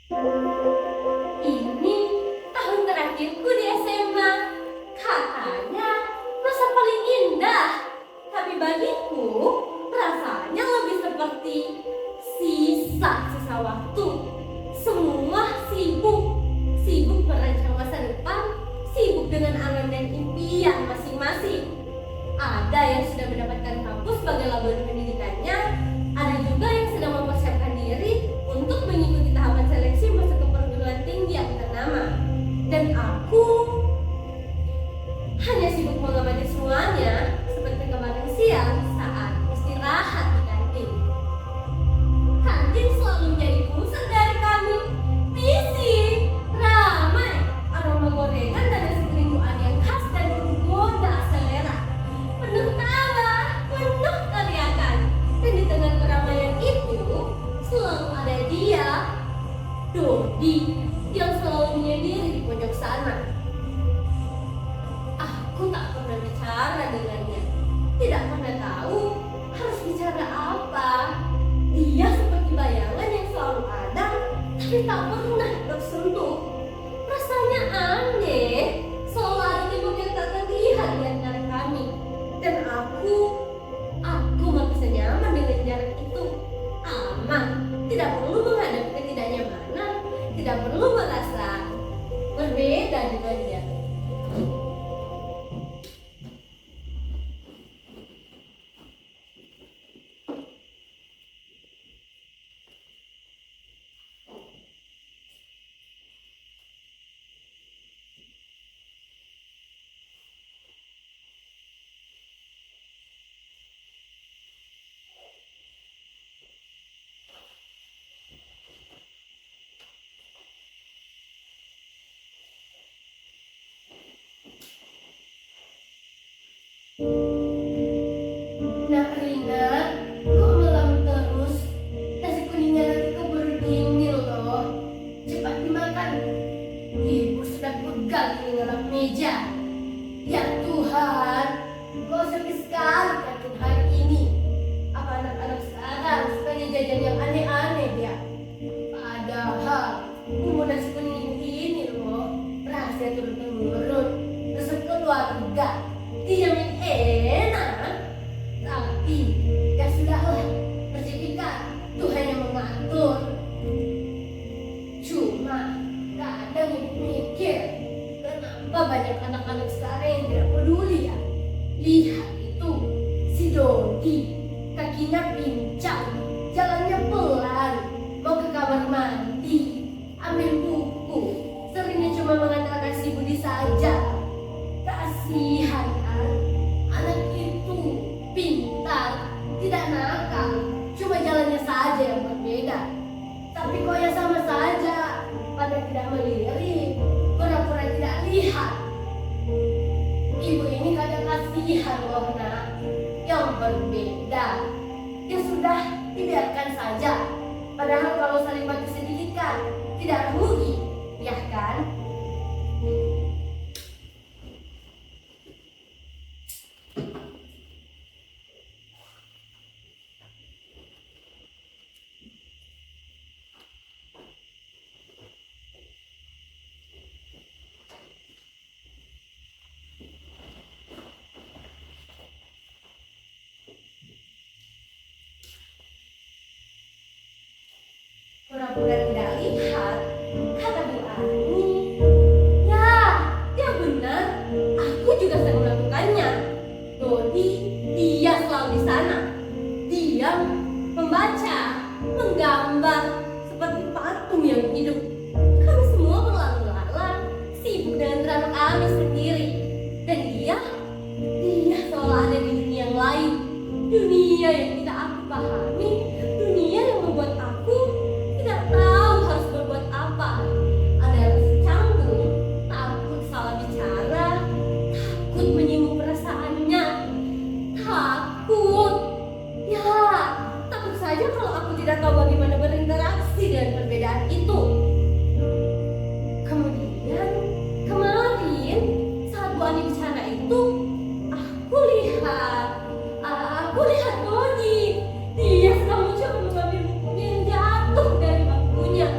Ini tahun terakhirku di SMA. Katanya masa paling indah. Tapi bagiku rasanya lebih seperti sisa-sisa waktu. Semua sibuk. Sibuk merancang masa depan. Sibuk dengan angan dan impian masing-masing. Ada yang sudah mendapatkan kampus sebagai labor pendidikannya. Ada juga yang sedang mempersiapkan diri untuk mengikuti tahapan seleksi masuk ke perguruan tinggi yang ternama. Dan aku hanya sibuk mengamati semuanya seperti kemarin siang saat istirahat di kantin. Kantin selalu menjadi pusat dari kami. Bising, ramai, aroma gorengan dan nasi keringkuan yang khas dan menggoda selera. Penuh tawa, penuh teriakan. Dan di tengah keramaian itu selalu ada dia, Dodi, yang selalu menyendiri di pojok sana. Aku tak pernah bicara dengannya. Tidak pernah tahu harus bicara apa. Dia seperti bayangan yang selalu ada, tapi tak pernah tersentuh. Rasanya aneh. Selalu ada tembok yang tak terlihat di antara kami. Dan aku merasa nyaman dengan jarak itu. Aman. Tidak perlu menghadapi ketidaknyamanan. Tidak perlu merasa berbeda dengannya. Nak Rina, kok malam terus? Nasi kuningnya nanti keburu dingin loh. Cepat dimakan. Ibu sudah pegal di ngelap meja. Ya Tuhan, kok sepi sekali kantin hari ini. Apa anak-anak sekarang sukanya jajan yang aneh-aneh ya? Padahal bumbu nasi kuning ini loh rahasia turun-temurun, resep keluarga. Dijamin enak, tapi ya sudahlah, rezeki kan Tuhan yang mengatur. Cuma kadang ibu mikir, kenapa banyak anak-anak sekarang yang tidak peduli ya? Lihat itu, si Dodi, kakinya pincang, jalannya pelan, mau ke kamar mandi, ambil buku, seringnya cuma mengandalkan si Budi saja. Kasihan kan, anak itu pintar, tidak nakal, cuma jalannya saja yang berbeda. Tapi kok ya sama saja, pada tidak melirik, pura-pura tidak lihat. Ibu ini kadang kasihan loh nak, yang berbeda. Ya sudah, dibiarkan saja. Padahal kalau saling bantu sedikit kan, tidak rugi, ya kan? Pura-pura tidak lihat, kata Bu Ani. Ya, dia benar. Aku juga sering melakukannya. Dodi, dia selalu di sana. Diam, membaca, menggambar, seperti patung yang hidup. Kami semua berlalu-lalang, sibuk dengan drama kami sendiri. Dan dia selalu ada di dunia yang lain. Dunia yang tidak aku pahami. Dunia yang membuat aku tidak tahu harus berbuat apa. Ada rasa canggung, takut salah bicara, takut menyinggung perasaannya, takut. Ya, takut saja kalau aku tidak tahu bagaimana berinteraksi dengan perbedaan itu. Kemudian kemarin saat Bu Ani bicara itu, aku lihat Dodi. Dia sedang mencoba mengambil bukunya yang jatuh dari bangkunya.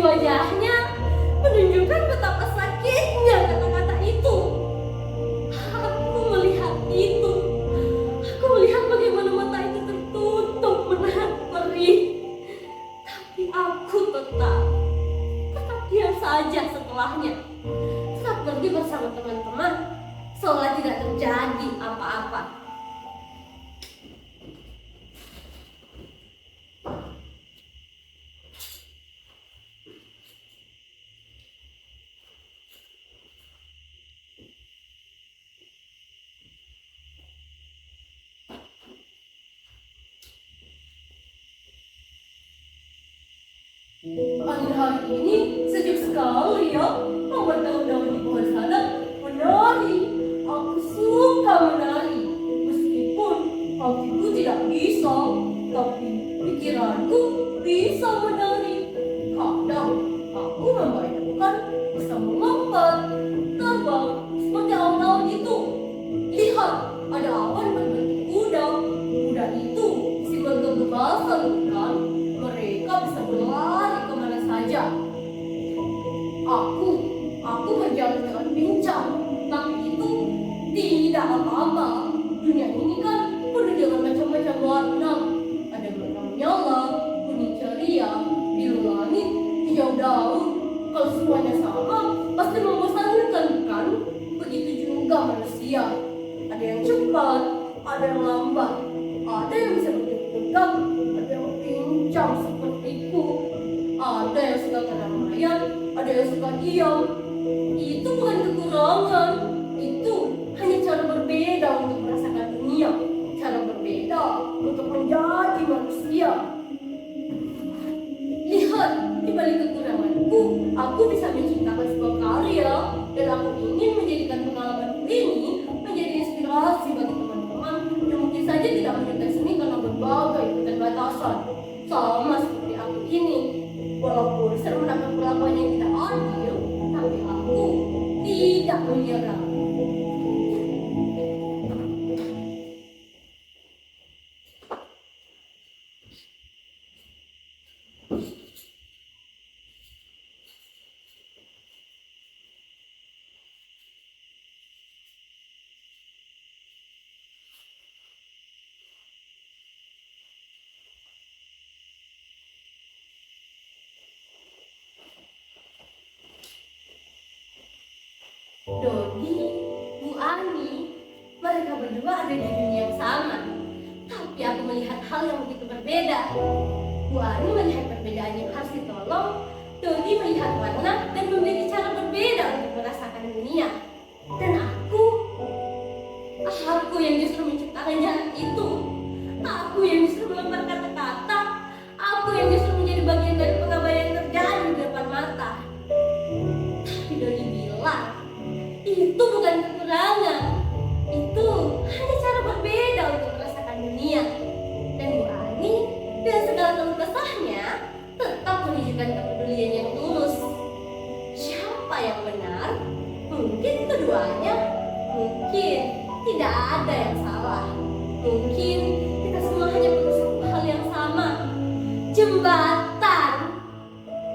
wajahnya menunjukkan betapa sakitnya kata-kata itu. Aku melihat itu. Aku melihat bagaimana mata itu tertutup menahan perih. Tapi aku tetap diam saja setelahnya. Saat pergi bersama teman-teman, seolah tidak terjadi apa-apa. Hari ini sejuk sekali ya. Mama daun-daun di bawah sana menari. Aku suka menari. Meskipun kakiku tidak bisa, tapi pikiranku bisa menari. Kadang aku membayangkan bisa melompat, terbang seperti awan-awan itu. Lihat, ada awan berbentuk kuda. Kuda itu isi bergebasan, bukan? Mereka bisa berlari kemana saja. Aku berjalan dengan pincang, tapi itu tidak apa-apa. Dunia ini kan penuh dengan macam-macam warna. Ada warna menyala, kuning ceria, biru langit, hijau daun. Kalau semuanya sama, pasti membosankan, kan? Begitu juga manusia. Ada yang cepat, ada yang lambat, ada yang bisa bergerak, ada yang pincang sepertiku, ada yang suka keramaian, ada yang suka diam. Itu bukan kekurangan, itu hanya cara berbeda untuk merasakan dunia, cara berbeda untuk menjadi manusia. Lihat, di balik kekuranganku, aku bisa menciptakan sebuah karya, dan aku ingin menjadikan pengalamanku ini menjadi inspirasi bagi teman-teman yang mungkin saja tidak menyukai seni karena berbagai keterbatasan, sama seperti aku ini. Walaupun sering mendapat perlakuan yang tidak adil, tapi aku tidak menyerah. Dodi, Bu Ani, mereka berdua ada di dunia yang sama. Tapi aku melihat hal yang begitu berbeda. Bu Ani melihat perbedaan yang harus ditolong. Dodi melihat warna dan memiliki cara berbeda untuk merasakan dunia. Dan aku yang justru menciptakan jalan itu. Aku yang justru melempar kata-kata. Aku yang justru menjadi bagian dari pengabaian yang terjadi di depan mata. Tapi Dodi bilang, itu bukan kekurangan, itu hanya cara berbeda untuk merasakan dunia. Dan Bu Ani dengan segala keluh kesahnya tetap menunjukkan kepedulian yang tulus. Siapa yang benar? Mungkin keduanya, mungkin tidak ada yang salah. Mungkin kita semua hanya perlu satu hal yang sama, jembatan.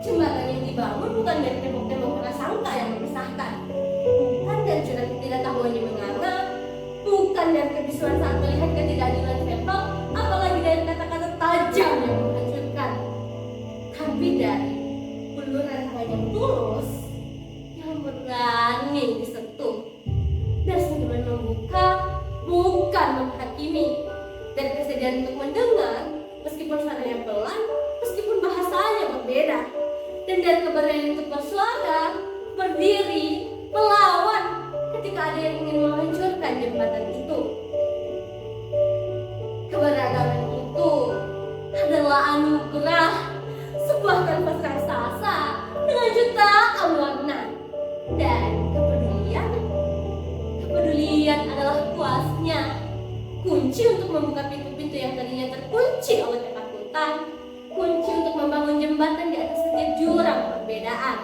Jembatan yang dibangun bukan dari tembok-tembok prasangka yang memisahkan, bukan dari curhat ketidaktahuan yang menganga, bukan dari kebisuan saat melihat ketidakadilan verbal, apalagi dari kata-kata tajam yang menghancurkan, tapi dari uluran tangan yang tulus yang berani disentuh. Dari sentimen membuka, bukan menghakimi. Dari kesediaan untuk mendengar, meskipun suaranya pelan, meskipun bahasanya berbeda. Dan dari keberanian untuk bersuara, berdiri, melawan ketika ada yang ingin menghancurkan jembatan itu. Keberagaman itu adalah anugerah, sebuah kanvas raksasa dengan jutaan warna. Dan kepedulian adalah kuasnya, kunci untuk membuka pintu-pintu yang tadinya terkunci oleh ketakutan, kunci untuk membangun jembatan di atas setiap jurang perbedaan.